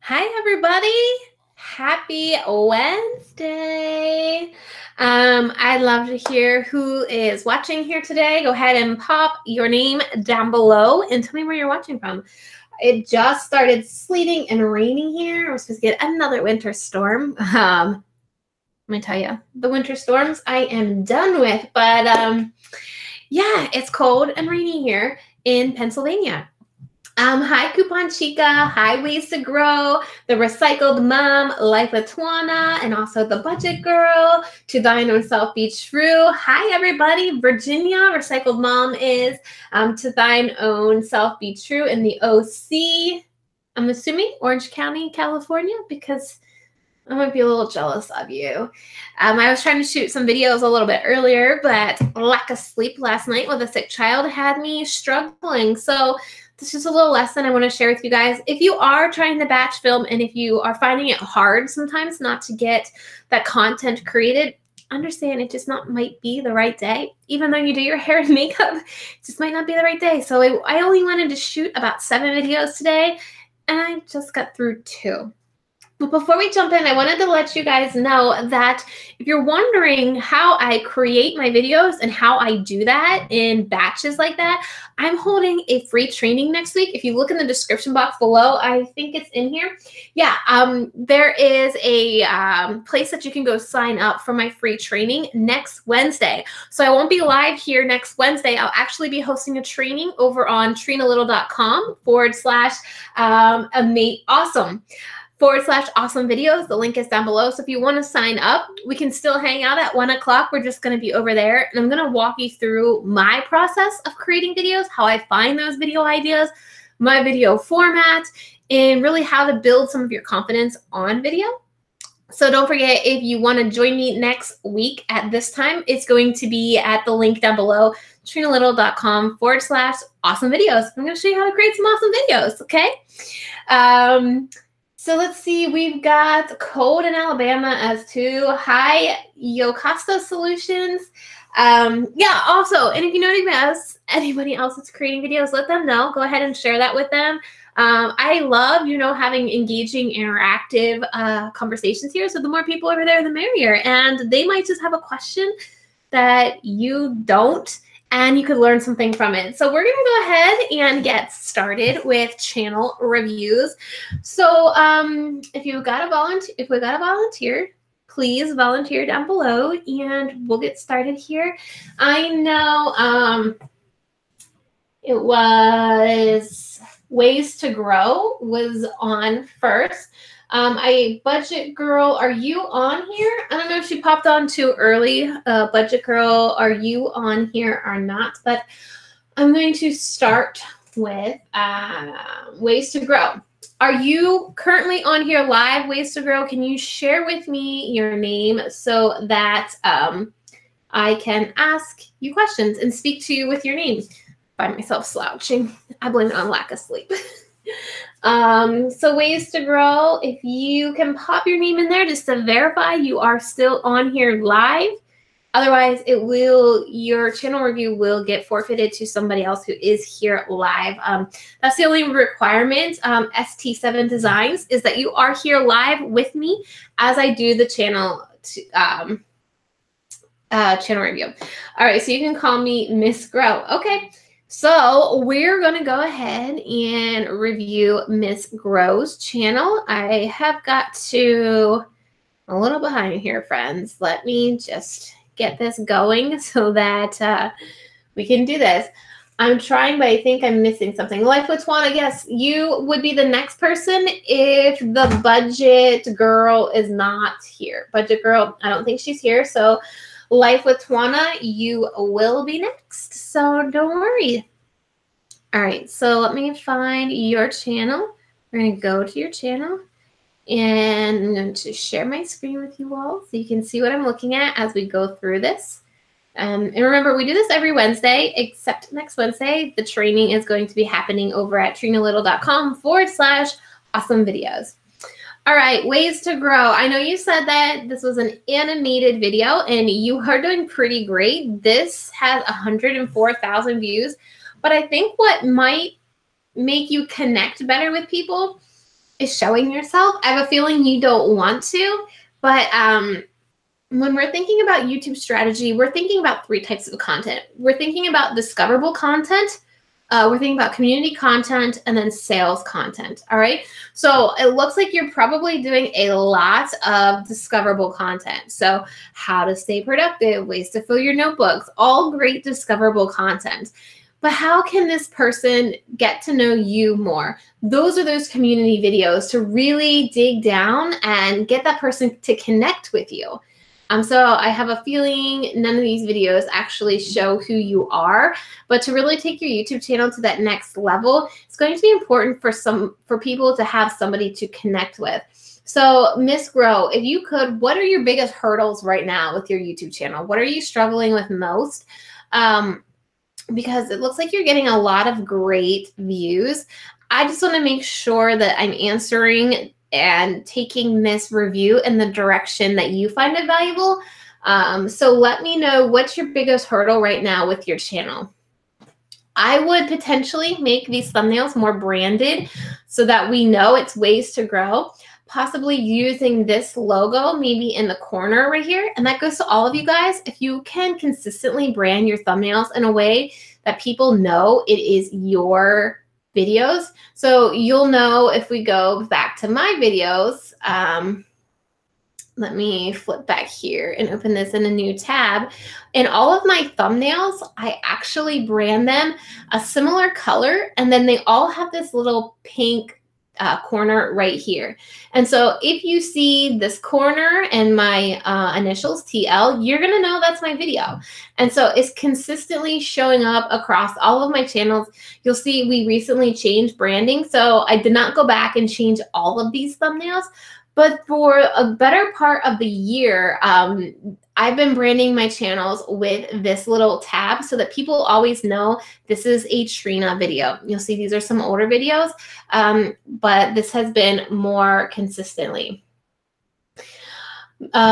Hi, everybody. Happy Wednesday. I'd love to hear who is watching here today. Go ahead and pop your name down below and tell me where you're watching from. It just started sleeting and raining here. We're supposed to get another winter storm. Let me tell you, the winter storms I am done with. But yeah, it's cold and rainy here in Pennsylvania. Hi, Coupon Chica. Hi, Ways to Grow, the Recycled Mom, Life with Twana, and also the Budget Girl, To Thine Own Self Be True. Hi, everybody. Virginia, Recycled Mom is To Thine Own Self Be True in the OC. I'm assuming Orange County, California, because I might be a little jealous of you. I was trying to shoot some videos a little bit earlier, but lack of sleep last night with a sick child had me struggling. So this is a little lesson I want to share with you guys. If you are trying to batch film and if you are finding it hard sometimes not to get that content created, understand it just might be the right day. Even though you do your hair and makeup, it just might not be the right day. So I only wanted to shoot about 7 videos today, and I just got through 2. But before we jump in, I wanted to let you guys know that if you're wondering how I create my videos and how I do that in batches like that, I'm holding a free training next week. If you look in the description box below, I think it's in here. Yeah, there is a place that you can go sign up for my free training next Wednesday. So I won't be live here next Wednesday. I'll actually be hosting a training over on trinalittle.com/awesome videos. The link is down below. So if you want to sign up, we can still hang out at 1 o'clock. We're just going to be over there. And I'm going to walk you through my process of creating videos, how I find those video ideas, my video format, and really how to build some of your confidence on video. So don't forget, if you want to join me next week at this time, it's going to be at the link down below, trinalittle.com/awesome videos. I'm going to show you how to create some awesome videos, okay? So let's see, we've got Cold in Alabama as to hi, Yocosta Solutions. Yeah, also, and if you know anybody else that's creating videos, let them know. Go ahead and share that with them. I love, having engaging, interactive conversations here. So the more people over there, the merrier. And they might just have a question that you don't, and you could learn something from it. So we're going to go ahead and get started with channel reviews. So if we got a volunteer, please volunteer down below and we'll get started here. I know it was Ways to Grow was on first. Budget Girl, are you on here? I don't know if she popped on too early. Budget Girl, are you on here or not? But I'm going to start with Ways to Grow. Are you currently on here live, Ways to Grow? Can you share with me your name so that I can ask you questions and speak to you with your name? I find myself slouching. I blame it on lack of sleep. So Ways to Grow, if you can pop your name in there just to verify you are still on here live. Otherwise, your channel review will get forfeited to somebody else who is here live. That's the only requirement, ST7 Designs, is that you are here live with me as I do the channel review. All right, so you can call me Miss Grow. Okay. So we're going to go ahead and review Miss Grow's channel. I have got a little behind here, friends. Let me just get this going so that we can do this. I'm trying, but I think I'm missing something. Life with Twana, yes, you would be the next person if the Budget Girl is not here. Budget Girl, I don't think she's here, so Life with Twana, you will be next, so don't worry. All right, so let me find your channel. We're going to go to your channel, and I'm going to share my screen with you all so you can see what I'm looking at as we go through this. And remember, we do this every Wednesday, except next Wednesday. The training is going to be happening over at trinalittle.com/awesome videos. All right, Ways to Grow. I know you said that this was an animated video, and you are doing pretty great. This has 104,000 views, but I think what might make you connect better with people is showing yourself. I have a feeling you don't want to, but when we're thinking about YouTube strategy, we're thinking about 3 types of content. We're thinking about discoverable content, we're thinking about community content, and then sales content, all right? So it looks like you're probably doing a lot of discoverable content. So how to stay productive, ways to fill your notebooks, all great discoverable content. But how can this person get to know you more? Those are those community videos to really dig down and get that person to connect with you. So I have a feeling none of these videos actually show who you are, but to really take your YouTube channel to that next level, it's going to be important for people to have somebody to connect with. So Miss Grow, if you could, what are your biggest hurdles right now with your YouTube channel? What are you struggling with most? Because it looks like you're getting a lot of great views. I just want to make sure that I'm answering and taking this review in the direction that you find it valuable. So let me know what's your biggest hurdle right now with your channel. I would potentially make these thumbnails more branded so that we know it's ways to grow. Possibly using this logo maybe in the corner right here. And that goes to all of you guys. If you can consistently brand your thumbnails in a way that people know it is your videos. So you'll know if we go back to my videos, let me flip back here and open this in a new tab. In all of my thumbnails, I actually brand them a similar color, and then they all have this little pink corner right here. And so if you see this corner and my initials TL, you're gonna know that's my video. And so it's consistently showing up across all of my channels. You'll see we recently changed branding. So I did not go back and change all of these thumbnails, but for a better part of the year, I've been branding my channels with this little tab so that people always know this is a Trina video. You'll see these are some older videos, but this has been more consistently.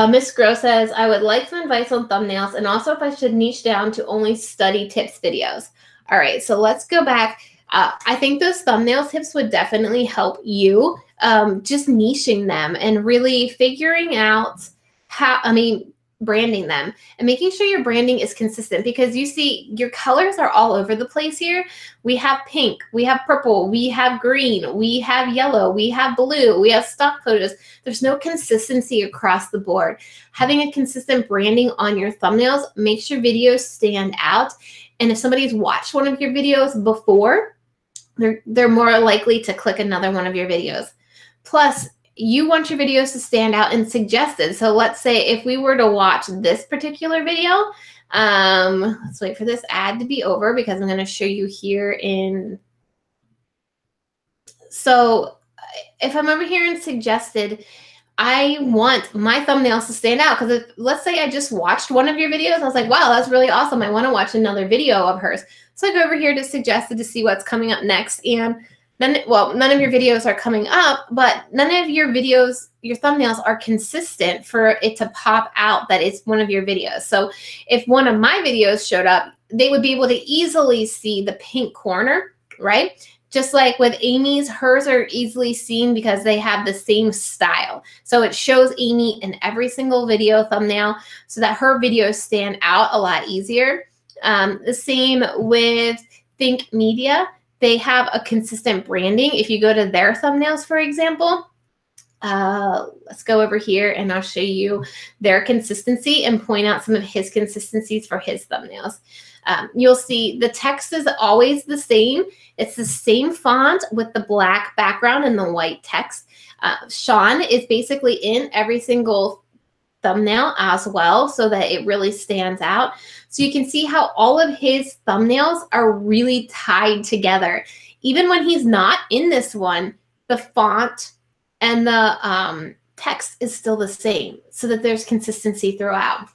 Miss Grow says, I would like some advice on thumbnails and also if I should niche down to only study tips videos. All right, so let's go back. I think those thumbnail tips would definitely help you, just niching them and really figuring out how, branding them and making sure your branding is consistent, because you see your colors are all over the place here. We have pink, we have purple, we have green, we have yellow, we have blue, we have stock photos. There's no consistency across the board. Having a consistent branding on your thumbnails makes your videos stand out. And if somebody's watched one of your videos before, they're more likely to click another one of your videos. Plus, you want your videos to stand out and suggested. So let's say if we were to watch this particular video, let's wait for this ad to be over because I'm going to show you here in. So if I'm over here in suggested, I want my thumbnails to stand out, because let's say I just watched one of your videos, I was like, wow, that's really awesome. I want to watch another video of hers. So I go over here to suggested to see what's coming up next. And then, well, none of your videos are coming up, but none of your videos, your thumbnails are consistent for it to pop out that it's one of your videos. So if one of my videos showed up, they would be able to easily see the pink corner, right? Just like with Amy's, hers are easily seen because they have the same style. So it shows Amy in every single video thumbnail so that her videos stand out a lot easier. The same with Think Media. They have a consistent branding. If you go to their thumbnails, for example, let's go over here and I'll show you their consistency and point out some of his consistencies for his thumbnails. You'll see the text is always the same. It's the same font with the black background and the white text. Sean is basically in every single thumbnail as well so that it really stands out. So you can see how all of his thumbnails are really tied together. Even when he's not in this one, the font and the text is still the same so that there's consistency throughout.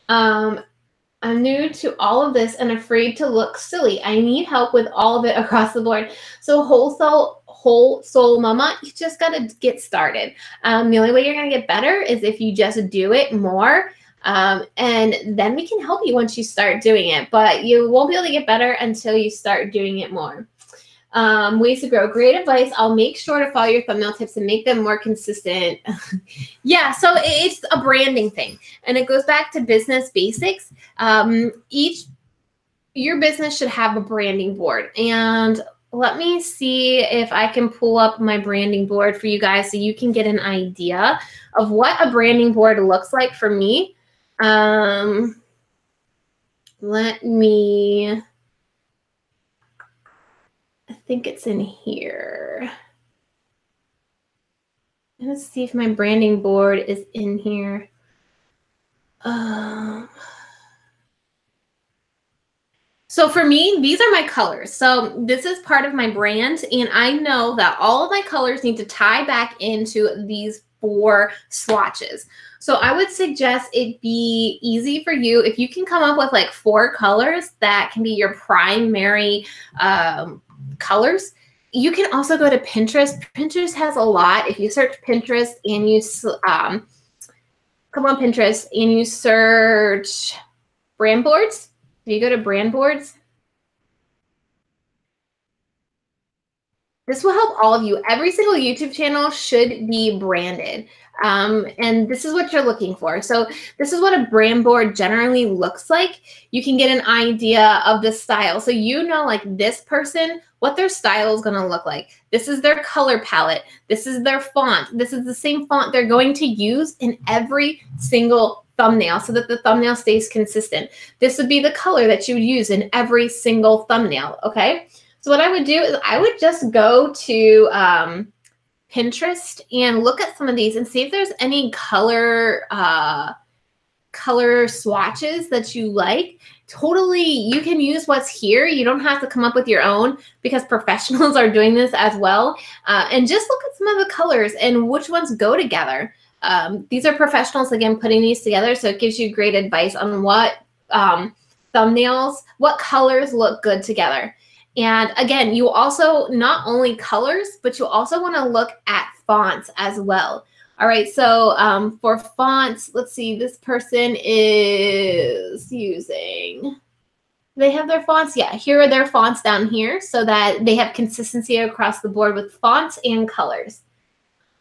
I'm new to all of this and afraid to look silly. I need help with all of it across the board. So whole soul mama, you just got to get started. The only way you're going to get better is if you just do it more. And then we can help you once you start doing it. But you won't be able to get better until you start doing it more. Ways to grow. Great advice. I'll make sure to follow your thumbnail tips and make them more consistent. Yeah, so it's a branding thing. And it goes back to business basics. Your business should have a branding board. And let me see if I can pull up my branding board for you guys so you can get an idea of what a branding board looks like for me. Let me, I think it's in here. Let's see if my branding board is in here. So for me, these are my colors. So this is part of my brand, and I know that all of my colors need to tie back into these 4 swatches. So I would suggest it be easy for you if you can come up with like 4 colors that can be your primary colors. You can also go to Pinterest. Pinterest has a lot. If you search Pinterest and you come on Pinterest and you search brand boards, if you go to brand boards, this will help all of you. Every single YouTube channel should be branded. And this is what you're looking for. So this is what a brand board generally looks like. You can get an idea of the style. So you know, like this person, what their style is going to look like. This is their color palette. This is their font. This is the same font they're going to use in every single thumbnail so that the thumbnail stays consistent. This would be the color that you would use in every single thumbnail, okay? So what I would do is I would just go to Pinterest and look at some of these and see if there's any color swatches that you like. Totally, you can use what's here. You don't have to come up with your own because professionals are doing this as well. And just look at some of the colors and which ones go together. These are professionals, again, putting these together, so it gives you great advice on what thumbnails, what colors look good together. And again, you also not only colors, but you also want to look at fonts as well. All right, so for fonts, let's see, this person is using, they have their fonts. Yeah, here are their fonts down here so that they have consistency across the board with fonts and colors.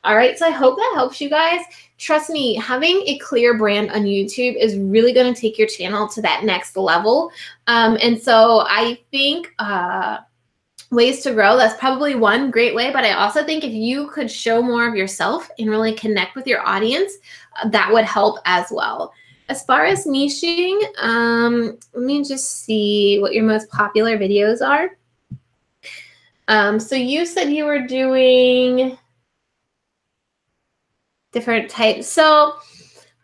All right, so I hope that helps you guys. Trust me, having a clear brand on YouTube is really going to take your channel to that next level. And so I think ways to grow, that's probably one great way. But I also think if you could show more of yourself and really connect with your audience, that would help as well. As far as niching, let me just see what your most popular videos are. So you said you were doing different types. So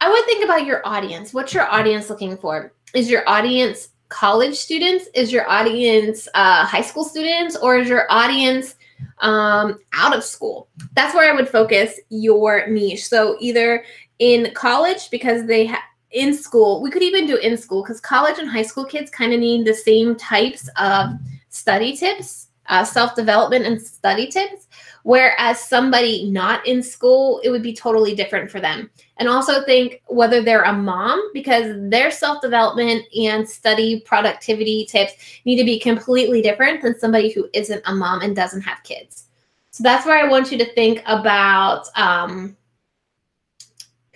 I would think about your audience. What's your audience looking for? Is your audience college students? Is your audience high school students? Or is your audience out of school? That's where I would focus your niche. So either in college, because they have in school, we could even do in school because college and high school kids kind of need the same types of study tips, self-development and study tips. Whereas somebody not in school, it would be totally different for them. And also think whether they're a mom, because their self-development and study productivity tips need to be completely different than somebody who isn't a mom and doesn't have kids. So that's where I want you to think about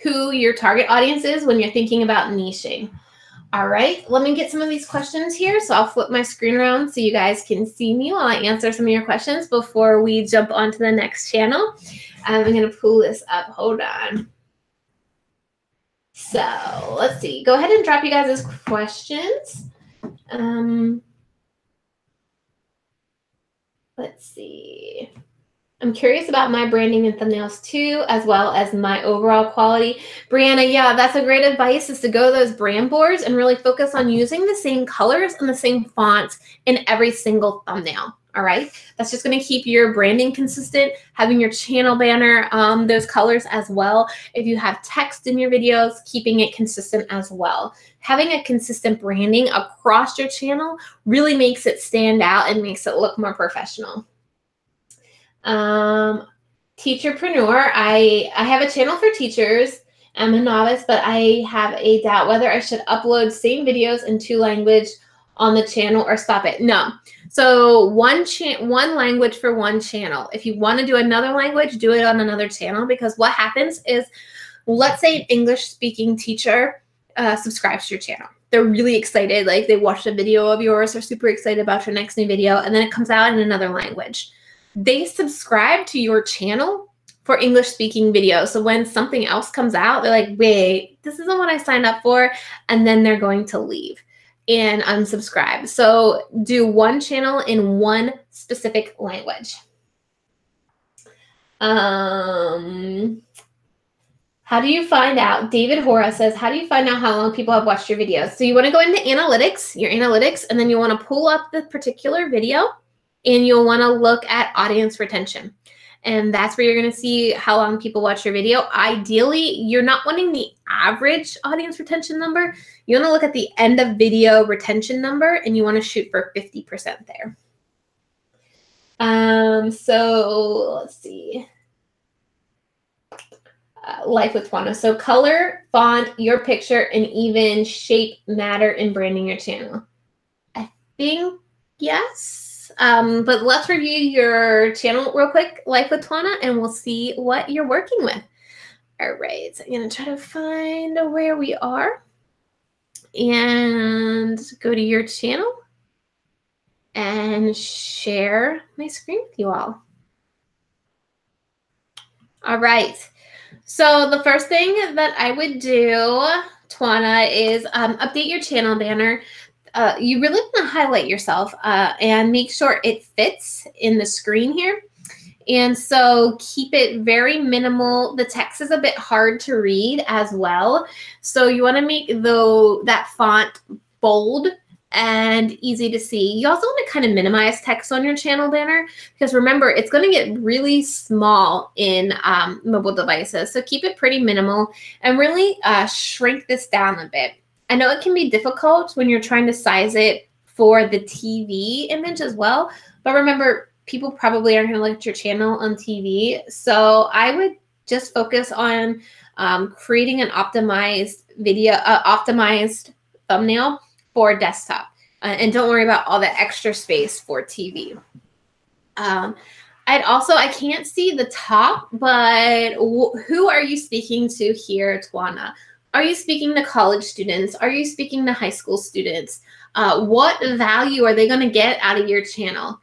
who your target audience is when you're thinking about niching. All right, let me get some of these questions here. So I'll flip my screen around so you guys can see me while I answer some of your questions before we jump on to the next channel. I'm going to pull this up. Hold on. So let's see. Go ahead and drop you guys' questions. Let's see. I'm curious about my branding and thumbnails too, as well as my overall quality. Brianna, yeah, that's a great advice, is to go to those brand boards and really focus on using the same colors and the same fonts in every single thumbnail. All right, that's just going to keep your branding consistent, having your channel banner those colors as well. If you have text in your videos, keeping it consistent as well. Having a consistent branding across your channel really makes it stand out and makes it look more professional. Teacherpreneur, I have a channel for teachers. I'm a novice, but I have a doubt whether I should upload same videos in 2 languages on the channel or stop it. No. So one language for one channel. If you want to do another language, do it on another channel, because what happens is, let's say an English speaking teacher subscribes to your channel. They're really excited, like they watched a video of yours, they're super excited about your next new video, and then it comes out in another language. They subscribe to your channel for English speaking videos. So when something else comes out, they're like, wait, this isn't what I signed up for. And then they're going to leave and unsubscribe. So do one channel in one specific language. How do you find out? David Hora says, how do you find out how long people have watched your videos? So you want to go into analytics, your analytics, and then you want to pull up the particular video, and you'll want to look at audience retention. And that's where you're going to see how long people watch your video. Ideally, you're not wanting the average audience retention number. You want to look at the end of video retention number, and you want to shoot for 50% there. So let's see. Life with Twana. So color, font, your picture, and even shape matter in branding your channel. I think yes. But let's review your channel real quick, Life with Twana, and we'll see what you're working with. All right, so I'm gonna try to find where we are and go to your channel and share my screen with you all. All right. So the first thing that I would do, Twana, is update your channel banner. You really want to highlight yourself and make sure it fits in the screen here. And so keep it very minimal. The text is a bit hard to read as well. So you want to make that font bold and easy to see. You also want to kind of minimize text on your channel banner, because remember, it's going to get really small in mobile devices. So keep it pretty minimal and really shrink this down a bit. I know it can be difficult when you're trying to size it for the TV image as well, but remember, people probably aren't going to look at your channel on TV. So I would just focus on creating an optimized video, optimized thumbnail for desktop. And don't worry about all the extra space for TV. I can't see the top, but who are you speaking to here, Twana? Are you speaking to college students? Are you speaking to high school students? What value are they going to get out of your channel?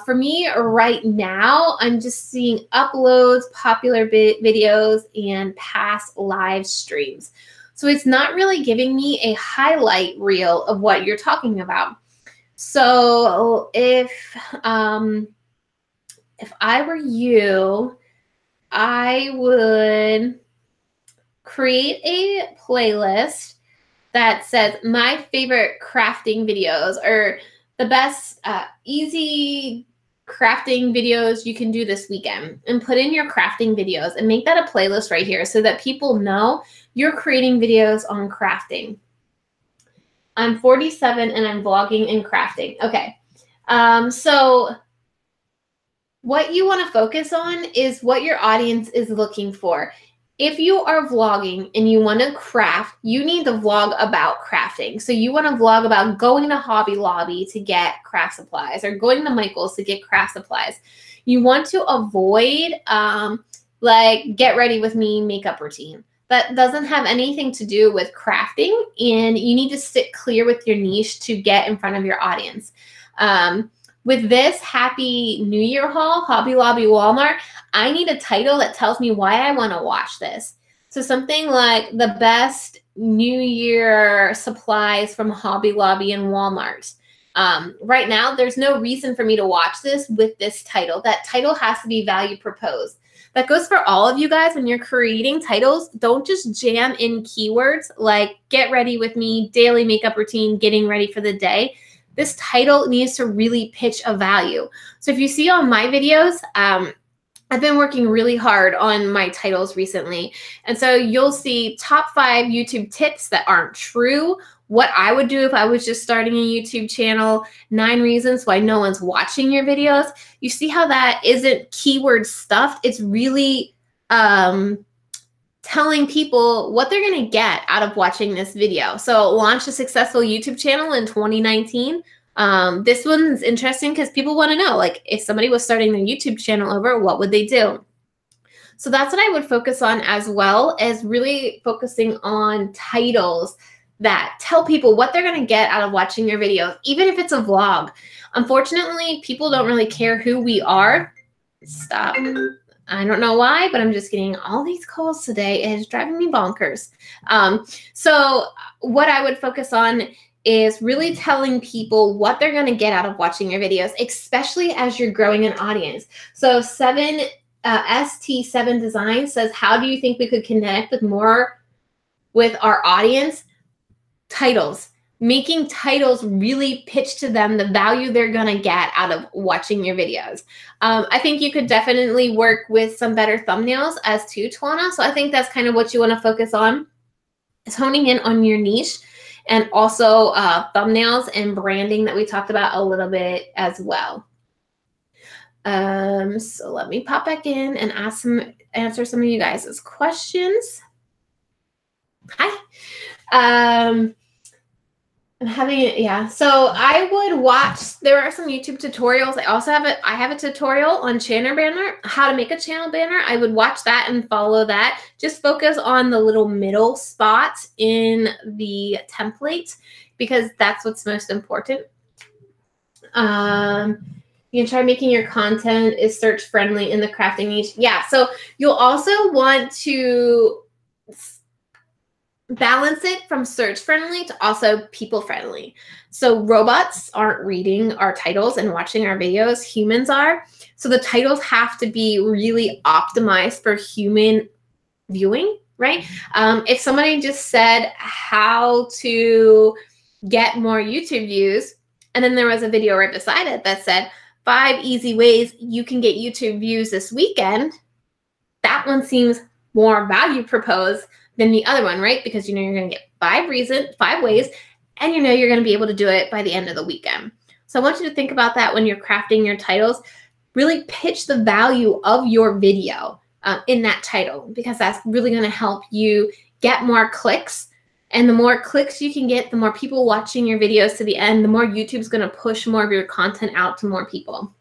For me right now, I'm just seeing uploads, popular videos, and past live streams. So it's not really giving me a highlight reel of what you're talking about. So if I were you, I would create a playlist that says my favorite crafting videos, or the best easy crafting videos you can do this weekend, and put in your crafting videos and make that a playlist right here so that people know you're creating videos on crafting. I'm 47 and I'm vlogging and crafting. Okay. So what you want to focus on is what your audience is looking for. If you are vlogging and you want to craft, you need to vlog about crafting. So you want to vlog about going to Hobby Lobby to get craft supplies, or going to Michael's to get craft supplies. You want to avoid like get ready with me makeup routine. That doesn't have anything to do with crafting, and you need to stick clear with your niche to get in front of your audience. With this Happy New Year haul, Hobby Lobby, Walmart, I need a title that tells me why I want to watch this. So something like the best New Year supplies from Hobby Lobby and Walmart. Right now, there's no reason for me to watch this with this title. That title has to be value proposed. That goes for all of you guys. When you're creating titles, don't just jam in keywords like get ready with me, daily makeup routine, getting ready for the day. This title needs to really pitch a value. So if you see on my videos, I've been working really hard on my titles recently. And so you'll see top 5 YouTube tips that aren't true, what I would do if I was just starting a YouTube channel, 9 reasons why no one's watching your videos. You see how that isn't keyword stuffed. It's really telling telling people what they're going to get out of watching this video. So launch a successful YouTube channel in 2019. This one's interesting because people want to know, like, if somebody was starting their YouTube channel over, what would they do? So that's what I would focus on, as well as really focusing on titles that tell people what they're going to get out of watching your videos, even if it's a vlog. Unfortunately, people don't really care who we are. Stop. I don't know why, but I'm just getting all these calls today. It is driving me bonkers. So what I would focus on is really telling people what they're going to get out of watching your videos, especially as you're growing an audience. So ST7 Design says, how do you think we could connect with our audience? Titles. Making titles really pitch to them the value they're going to get out of watching your videos. I think you could definitely work with some better thumbnails as too, Tawana. So I think that's kind of what you want to focus on, is honing in on your niche, and also thumbnails and branding that we talked about a little bit as well. So let me pop back in and answer some of you guys' questions. Hi. I'm having, yeah. So I would watch, there are some YouTube tutorials. I have a tutorial on channel banner, how to make a channel banner. I would watch that and follow that. Just focus on the little middle spot in the template, because that's what's most important. You can try making your content is search friendly in the crafting niche. Yeah. So you'll also want to balance it from search friendly to also people friendly. So robots aren't reading our titles and watching our videos. Humans are. So the titles have to be really optimized for human viewing, right? If somebody just said how to get more YouTube views, and then there was a video right beside it that said 5 easy ways you can get YouTube views this weekend, that one seems more value proposed than the other one, right? Because you know you're going to get 5 ways, and you know you're going to be able to do it by the end of the weekend. So I want you to think about that when you're crafting your titles. Really pitch the value of your video in that title, because that's really going to help you get more clicks. And the more clicks you can get, the more people watching your videos to the end, the more YouTube's going to push more of your content out to more people.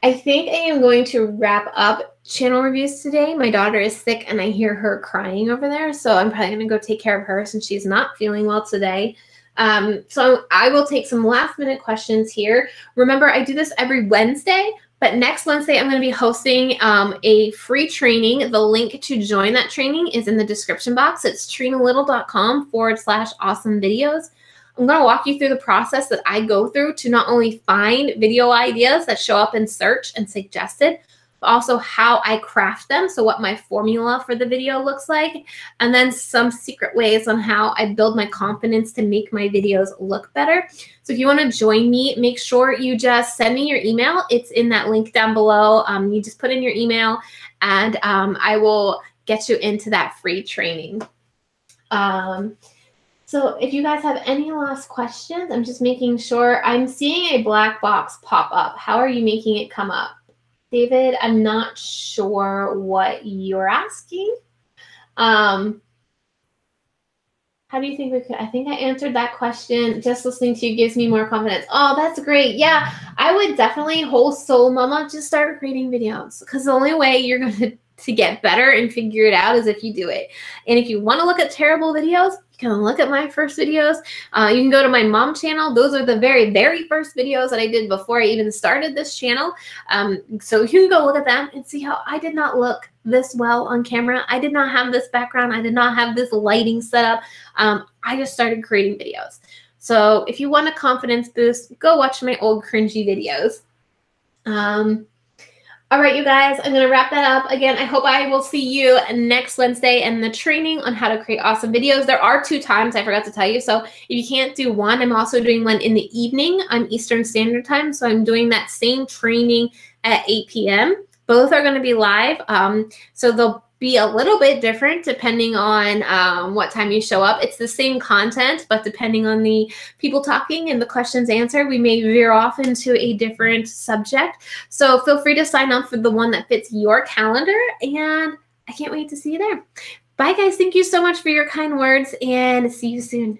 I think I am going to wrap up channel reviews today. My daughter is sick and I hear her crying over there. So I'm probably going to go take care of her since she's not feeling well today. So I will take some last minute questions here. Remember, I do this every Wednesday, but next Wednesday I'm going to be hosting a free training. The link to join that training is in the description box. It's trinalittle.com/awesome videos. I'm going to walk you through the process that I go through to not only find video ideas that show up in search and suggested, but also how I craft them. So what my formula for the video looks like, and then some secret ways on how I build my confidence to make my videos look better. So if you want to join me, make sure you just send me your email. It's in that link down below. You just put in your email and I will get you into that free training. So if you guys have any last questions, I'm just making sure. I'm seeing a black box pop up. How are you making it come up? David, I'm not sure what you're asking. How do you think we could? I think I answered that question. Just listening to you gives me more confidence. Oh, that's great. Yeah, I would definitely, whole soul mama, just start creating videos, because the only way you're going to get better and figure it out is if you do it. And if you want to look at terrible videos, you can look at my first videos. You can go to my mom channel. Those are the very, very first videos that I did before I even started this channel. So you can go look at them and see how I did not look this well on camera. I did not have this background. I did not have this lighting set up. I just started creating videos. So if you want a confidence boost, go watch my old cringy videos. All right, you guys, I'm going to wrap that up. Again, I hope I will see you next Wednesday in the training on how to create awesome videos. There are 2 times, I forgot to tell you. So if you can't do one, I'm also doing one in the evening on Eastern Standard Time. So I'm doing that same training at 8 p.m. Both are going to be live. So be a little bit different depending on what time you show up. It's the same content, but depending on the people talking and the questions answered, we may veer off into a different subject. So feel free to sign up for the one that fits your calendar, and I can't wait to see you there. Bye, guys. Thank you so much for your kind words, and see you soon.